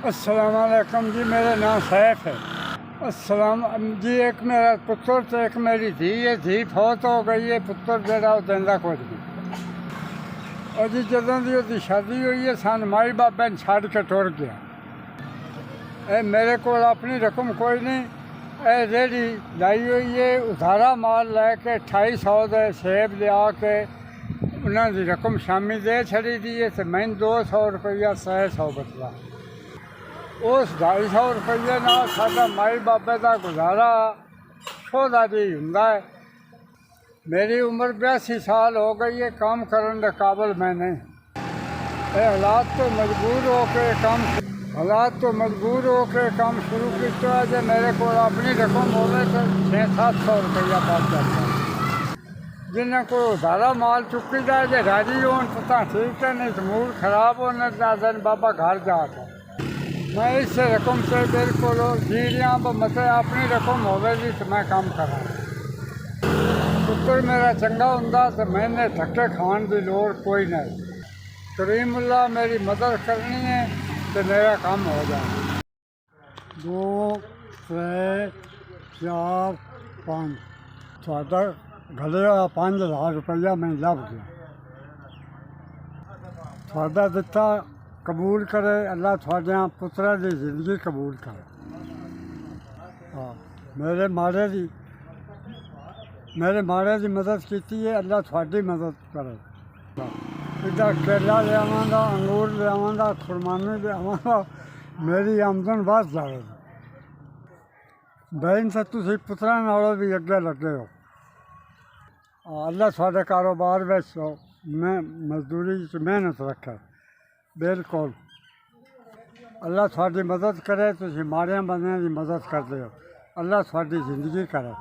अस्सलाम वालेकुम जी, मेरा नाम सैफ है। अस्सलाम जी, एक मेरा पुत्र तो एक मेरी धी है। धी फौत हो गई है, पुत्र जरा दिंदा कुछ नहीं। और जी जदों की उसकी शादी हुई है, सन माई बाबे ने छड़ के टुर गया। ए मेरे को अपनी रकम कोई नहीं, ए रेहड़ी लाई हुई है, उधारा माल लैके 2800 के सेब लिया के उन्होंने रकम शामी दे छड़ी दी है। तो मैंने 200 रुपया 100 बचला। उस 250 रुपये नाल साडा माई बाबे का गुजारा शोधा जी हुंदा है। मेरी उम्र 82 साल हो गई है, काम करने के काबिल मैं नहीं। हालात तो मजबूर हो के काम शुरू किया है। जो मेरे को अपनी रकम हो तो 600-700 रुपया बच जाता है। जिन्हें को उधारा माल चुकी जाए जो राजी हो तो ठीक है, नहीं तो मूड खराब होने दिन बाबा घर जाता। मैं इस रकम से बिल्कुल जीरियाँ मत अपनी रकम होगी तो मैं काम करा। पुत्र मेरा चंगा होंदा तो मैंने धक्के खाने की लोड़ कोई नहीं। करीमुल्ला मेरी मदद करनी है तो मेरा काम हो जाए। 2 3 4 5 थोड़ा गले 5000 रुपया मैं लभ गया। थोड़ा दिता कबूल करे अल्लाह, थोड़े पुत्रा की जिंदगी कबूल करे। हाँ, मेरे माड़े की मदद की है, अल्लाह थोड़ी मदद करे। इधर केला लियावगा, अंगूर लियावगा, खुरमानी लियावगा, मेरी आमदन बढ़ जाएगी। बहन से तुम पुत्रा नालों भी अगे लगे हो। अल्लाह थोड़े कारोबार में मैं मजदूरी मेहनत रखे बिल्कुल। अल्लाह थोड़ी मदद करे, तुम माड़िया बंदियां की मदद करते हो। अल्लाह थोड़ी जिंदगी करे।